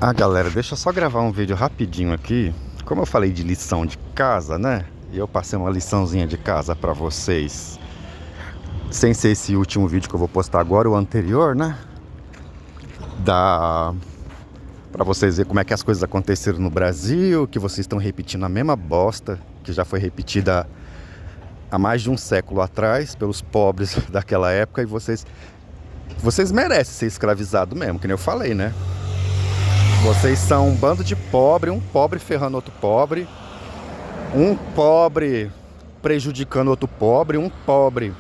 Ah, galera, deixa eu só gravar um vídeo rapidinho aqui. Como eu falei de lição de casa, né? E eu passei uma liçãozinha de casa pra vocês. Sem ser esse último vídeo que eu vou postar agora, o anterior, né? Pra vocês verem como é que as coisas aconteceram no Brasil, que vocês estão repetindo a mesma bosta que já foi repetida há mais de um século atrás pelos pobres daquela época. E vocês merecem ser escravizados mesmo, que nem eu falei, né? Vocês são um bando de pobre, um pobre ferrando outro pobre, um pobre prejudicando outro pobre, um pobre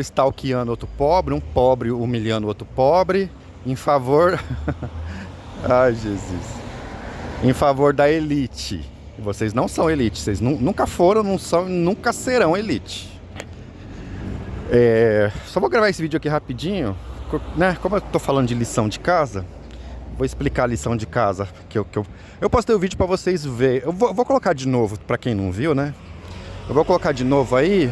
stalkeando outro pobre, um pobre humilhando outro pobre, em favor... Ai, Jesus. Em favor da elite. Vocês não são elite, vocês nunca foram, não são e nunca serão elite. Só vou gravar esse vídeo aqui rapidinho, né? Como eu tô falando de lição de casa, vou explicar a lição de casa que eu postei o vídeo pra vocês verem. Eu vou colocar de novo pra quem não viu, né? Eu vou colocar de novo aí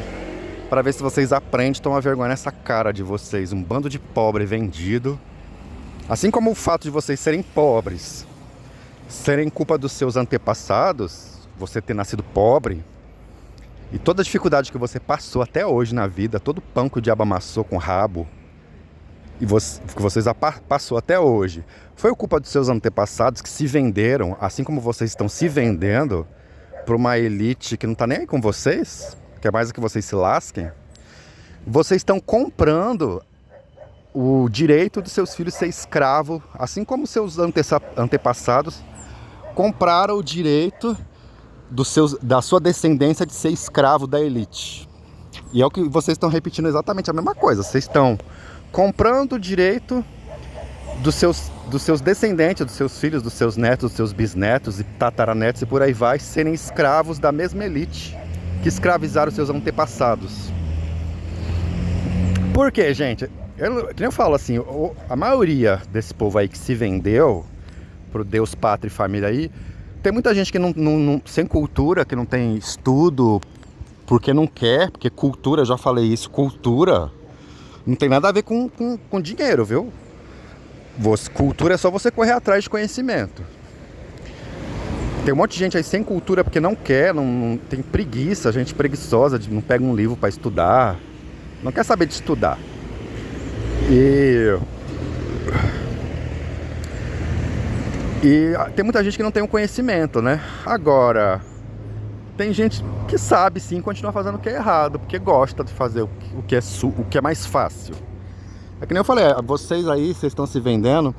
pra ver se vocês aprendem, tomar vergonha nessa cara de vocês, um bando de pobre vendido. Assim como o fato de vocês serem pobres, serem culpa dos seus antepassados, você ter nascido pobre, e toda a dificuldade que você passou até hoje na vida, todo o pão que o diabo amassou com rabo, e que vocês passou até hoje, foi culpa dos seus antepassados que se venderam, assim como vocês estão se vendendo para uma elite que não está nem aí com vocês, que é mais que vocês se lasquem. Vocês estão comprando o direito dos seus filhos ser escravo, assim como seus antepassados compraram o direito da sua descendência de ser escravo da elite. E é o que vocês estão repetindo, exatamente a mesma coisa. Vocês estão comprando o direito dos seus descendentes, dos seus filhos, dos seus netos, dos seus bisnetos e tataranetos e por aí vai, serem escravos da mesma elite que escravizaram os seus antepassados. Por quê, gente? Que nem eu falo assim, a maioria desse povo aí que se vendeu pro Deus, Pátria e Família aí, tem muita gente que sem cultura, que não tem estudo, porque não quer, porque cultura, eu já falei isso, cultura não tem nada a ver com dinheiro, viu? Cultura é só você correr atrás de conhecimento. Tem um monte de gente aí sem cultura porque não quer, não tem preguiça, gente preguiçosa, não pega um livro para estudar, não quer saber de estudar. E tem muita gente que não tem um conhecimento, né? Agora, tem gente que sabe sim continuar fazendo o que é errado, porque gosta de fazer o que é mais fácil. É que nem eu falei, vocês aí, vocês estão se vendendo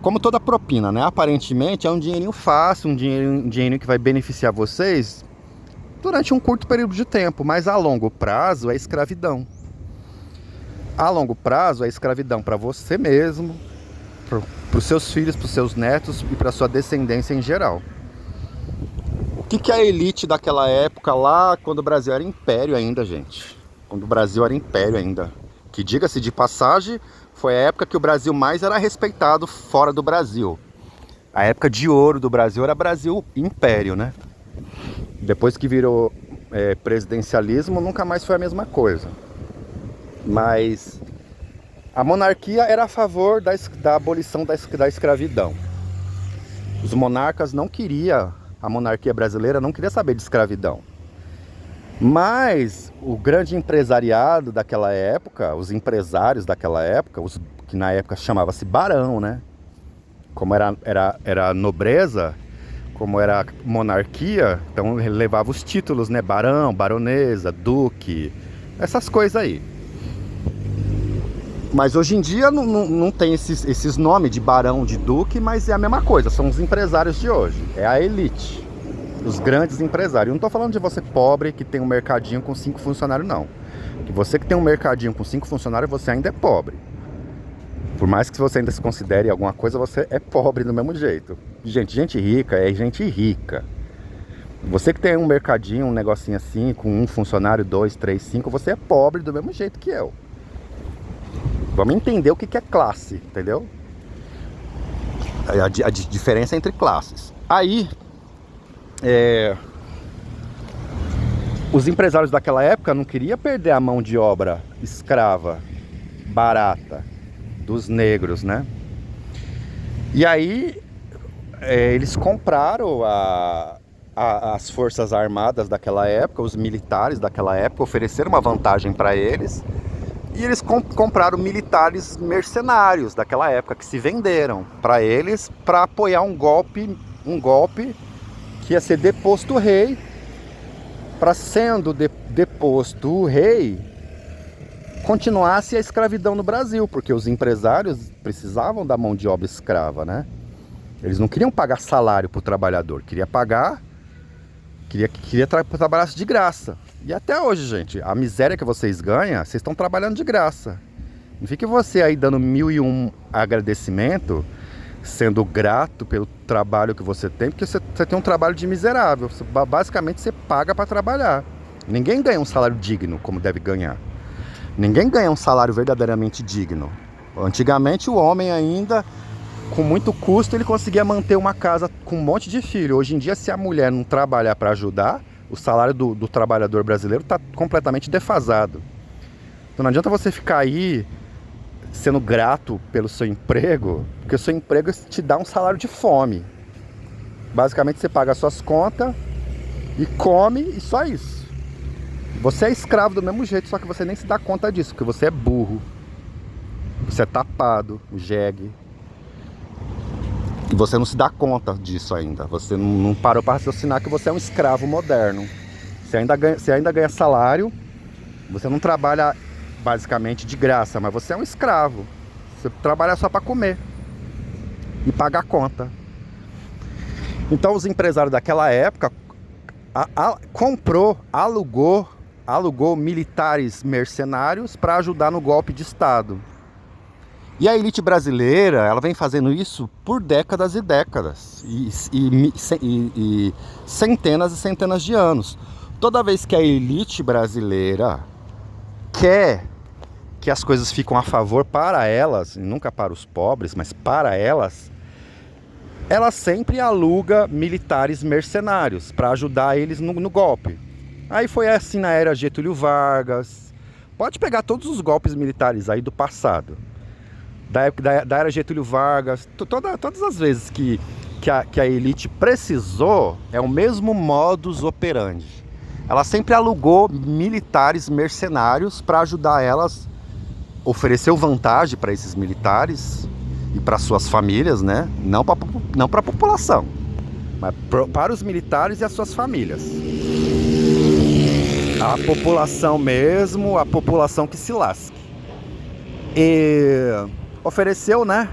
como toda propina, né? Aparentemente é um dinheirinho fácil, um dinheirinho que vai beneficiar vocês durante um curto período de tempo, mas a longo prazo é escravidão. A longo prazo é escravidão para você mesmo, para os seus filhos, para os seus netos e para a sua descendência em geral. O que é a elite daquela época lá, quando o Brasil era império ainda, gente? Quando o Brasil era império ainda. Que, diga-se de passagem, foi a época que o Brasil mais era respeitado fora do Brasil. A época de ouro do Brasil era Brasil império, né? Depois que virou presidencialismo, nunca mais foi a mesma coisa. Mas a monarquia era a favor da abolição da escravidão. Os monarcas não queriam, a monarquia brasileira não queria saber de escravidão. Mas o grande empresariado daquela época, os empresários daquela época, que na época chamava-se barão, né? Como era nobreza, como era monarquia, então levava os títulos, né? Barão, baronesa, duque, essas coisas aí. Mas hoje em dia não tem esses nomes de barão, de duque, mas é a mesma coisa, são os empresários de hoje, é a elite, os grandes empresários. Eu não estou falando de você pobre que tem um mercadinho com 5 funcionários, não. Que você que tem um mercadinho com 5 funcionários, você ainda é pobre. Por mais que você ainda se considere alguma coisa, você é pobre do mesmo jeito. Gente rica é gente rica. Você que tem um mercadinho, um negocinho assim, com 1 funcionário, 2, 3, 5, você é pobre do mesmo jeito que eu. Vamos entender o que é classe, entendeu? A diferença entre classes. Aí, os empresários daquela época não queriam perder a mão de obra escrava, barata. dos negros, né? E aí eles compraram as forças armadas daquela época, os militares daquela época, ofereceram uma vantagem para eles. E eles compraram militares mercenários daquela época que se venderam para eles para apoiar um golpe que ia ser deposto o rei. Para sendo deposto o rei, continuasse a escravidão no Brasil, porque os empresários precisavam da mão de obra escrava, né? Eles não queriam pagar salário para o trabalhador, queria trabalhar de graça. E até hoje, gente, a miséria que vocês ganham, vocês estão trabalhando de graça. Não fique você aí dando 1001 agradecimento, sendo grato pelo trabalho que você tem, porque você tem um trabalho de miserável. Basicamente, você paga para trabalhar. Ninguém ganha um salário digno como deve ganhar. Ninguém ganha um salário verdadeiramente digno. Antigamente, o homem ainda, com muito custo, ele conseguia manter uma casa com um monte de filho. Hoje em dia, se a mulher não trabalhar para ajudar, o salário do trabalhador brasileiro está completamente defasado. Então não adianta você ficar aí sendo grato pelo seu emprego, porque o seu emprego te dá um salário de fome. Basicamente você paga as suas contas e come, e só isso. Você é escravo do mesmo jeito, só que você nem se dá conta disso, porque você é burro. Você é tapado, jegue. E você não se dá conta disso ainda. Você não parou para raciocinar que você é um escravo moderno. Você ainda ganha salário. Você não trabalha basicamente de graça, mas você é um escravo. Você trabalha só para comer e pagar a conta. Então os empresários daquela época alugou militares mercenários para ajudar no golpe de Estado. E a elite brasileira, ela vem fazendo isso por décadas e décadas, e centenas e centenas de anos. Toda vez que a elite brasileira quer que as coisas ficam a favor para elas, e nunca para os pobres, mas para elas, ela sempre aluga militares mercenários para ajudar eles no golpe. Aí foi assim na era Getúlio Vargas. Pode pegar todos os golpes militares aí do passado. Da era Getúlio Vargas, todas as vezes que a elite precisou, é o mesmo modus operandi. Ela sempre alugou militares mercenários para ajudar elas, ofereceu vantagem para esses militares e para suas famílias, né? Não para a população, mas para os militares e as suas famílias. A população mesmo, a população que se lasque. E ofereceu, né?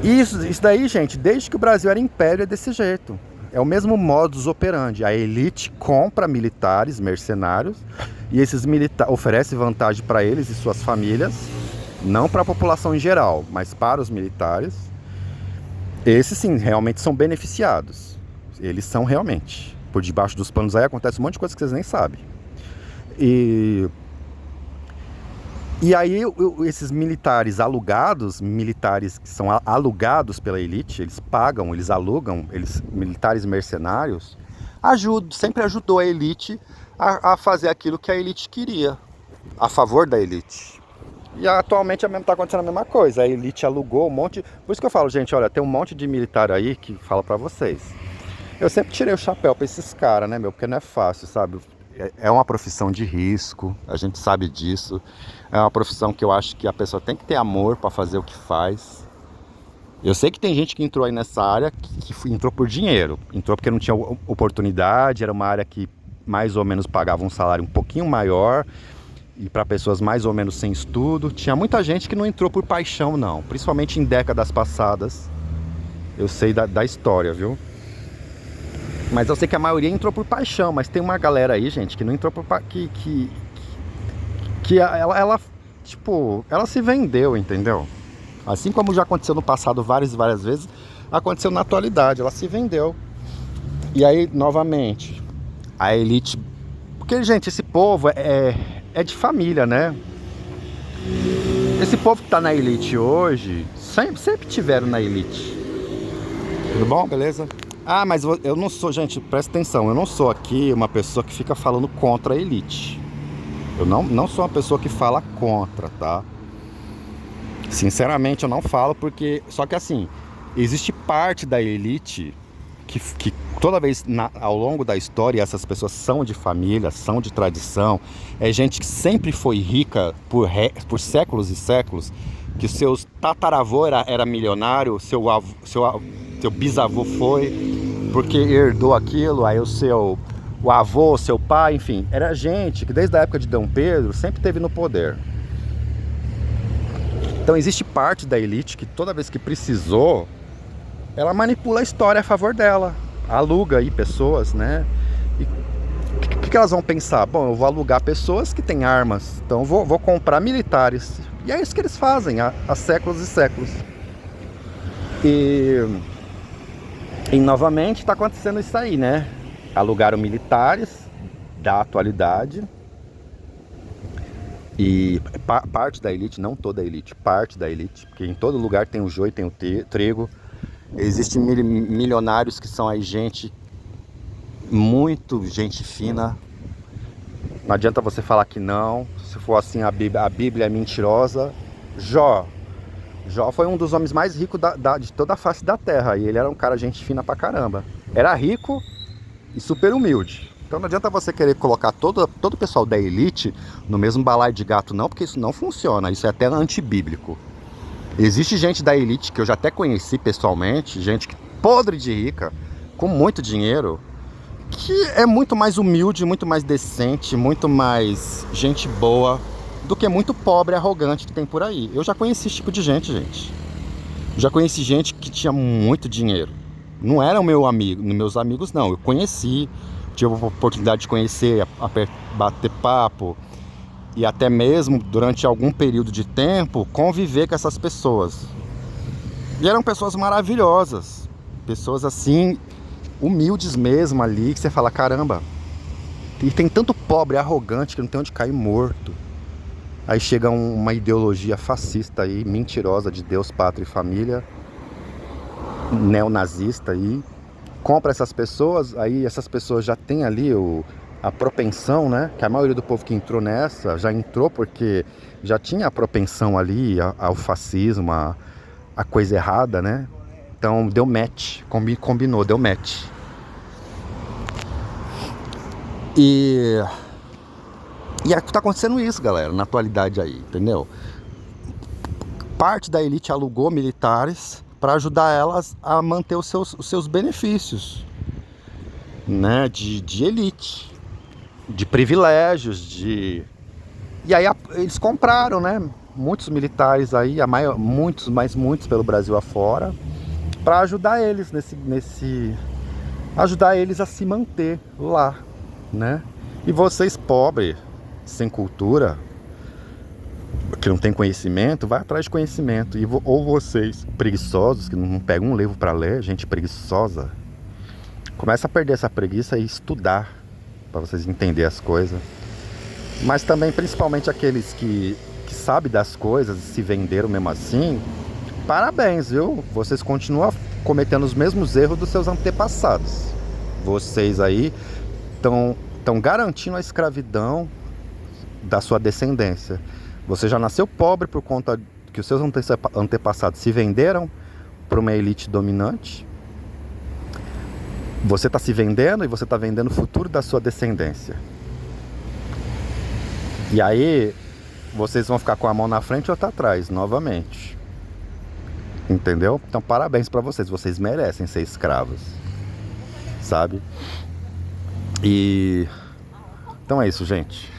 Isso daí, gente, desde que o Brasil era império é desse jeito. É o mesmo modus operandi. A elite compra militares, mercenários, e esses militares oferecem vantagem para eles e suas famílias, não para a população em geral, mas para os militares. Esses sim, realmente são beneficiados. Eles são realmente. Por debaixo dos panos aí acontece um monte de coisa que vocês nem sabem. E aí esses militares alugados, militares que são alugados pela elite, eles pagam, eles alugam, militares mercenários, sempre ajudou a elite a fazer aquilo que a elite queria, a favor da elite. E atualmente está acontecendo a mesma coisa, a elite alugou um monte... Por isso que eu falo, gente, olha, tem um monte de militar aí que fala pra vocês. Eu sempre tirei o chapéu pra esses caras, né, meu, porque não é fácil, sabe? É uma profissão de risco, a gente sabe disso. É uma profissão que eu acho que a pessoa tem que ter amor para fazer o que faz. Eu sei que tem gente que entrou aí nessa área que entrou por dinheiro. Entrou porque não tinha oportunidade, era uma área que mais ou menos pagava um salário um pouquinho maior. E para pessoas mais ou menos sem estudo. Tinha muita gente que não entrou por paixão, não. Principalmente em décadas passadas. Eu sei da história, viu? Mas eu sei que a maioria entrou por paixão, mas tem uma galera aí, gente, que não entrou por ela se vendeu, entendeu? Assim como já aconteceu no passado várias e várias vezes, aconteceu na atualidade, ela se vendeu. E aí, novamente, a elite... Porque, gente, esse povo é de família, né? Esse povo que tá na elite hoje, sempre tiveram na elite. Tudo bom? Beleza? Ah, mas eu não sou, gente, presta atenção, eu não sou aqui uma pessoa que fica falando contra a elite. Eu não sou uma pessoa que fala contra, tá? Sinceramente, eu não falo porque. Só que assim, existe parte da elite que toda vez ao longo da história, essas pessoas são de família, são de tradição, é gente que sempre foi rica por séculos e séculos, que seus tataravô era milionário, seu bisavô foi, porque herdou aquilo, aí o avô, seu pai, enfim, era gente que desde a época de Dom Pedro sempre teve no poder. Então existe parte da elite que toda vez que precisou, ela manipula a história a favor dela, aluga aí pessoas, né? E o que elas vão pensar? Bom, eu vou alugar pessoas que têm armas, então vou comprar militares. E é isso que eles fazem há séculos e séculos. E novamente está acontecendo isso aí, né? Alugaram militares da atualidade. E parte da elite, não toda a elite, parte da elite, porque em todo lugar tem o joio, tem o trigo. Existem milionários que são aí muito gente fina. Não adianta você falar que não. Se for assim, a Bíblia é mentirosa. Jó foi um dos homens mais ricos de toda a face da terra. E ele era um cara gente fina pra caramba. Era rico e super humilde. Então não adianta você querer colocar todo o pessoal da elite no mesmo balaio de gato não, porque isso não funciona. Isso é até antibíblico. Existe gente da elite que eu já até conheci pessoalmente, gente podre de rica, com muito dinheiro, que é muito mais humilde, muito mais decente, muito mais gente boa do que muito pobre e arrogante que tem por aí. Eu já conheci esse tipo de gente. Já conheci gente que tinha muito dinheiro. Não eram meus amigos não, eu conheci, tive a oportunidade de conhecer, bater papo, e até mesmo durante algum período de tempo conviver com essas pessoas. E eram pessoas maravilhosas, pessoas assim, humildes mesmo ali, que você fala, caramba, e tem tanto pobre arrogante que não tem onde cair morto. Aí chega uma ideologia fascista aí, mentirosa de Deus, pátria e família, neonazista aí, compra essas pessoas, aí essas pessoas já têm ali a propensão, né? Que a maioria do povo que entrou nessa já entrou porque já tinha a propensão ali ao fascismo, a coisa errada, né? Então deu match, combinou, deu match. E tá acontecendo isso, galera, na atualidade aí, entendeu? Parte da elite alugou militares para ajudar elas a manter os seus benefícios, né? De elite, de privilégios, E aí eles compraram, né? Muitos militares aí, muitos pelo Brasil afora, para ajudar eles ajudar eles a se manter lá, né? E vocês pobres, sem cultura, que não tem conhecimento, vai atrás de conhecimento. Ou vocês preguiçosos, que não pegam um livro para ler, gente preguiçosa, começa a perder essa preguiça e estudar para vocês entenderem as coisas. Mas também, principalmente aqueles que sabem das coisas e se venderam mesmo assim, parabéns, viu? Vocês continuam cometendo os mesmos erros dos seus antepassados. Vocês aí estão garantindo a escravidão da sua descendência. Você já nasceu pobre por conta que os seus antepassados se venderam para uma elite dominante. Você está se vendendo e você está vendendo o futuro da sua descendência. E aí vocês vão ficar com a mão na frente ou outra atrás, novamente. Entendeu? Então parabéns para vocês. Vocês merecem ser escravos, sabe? Então é isso, gente.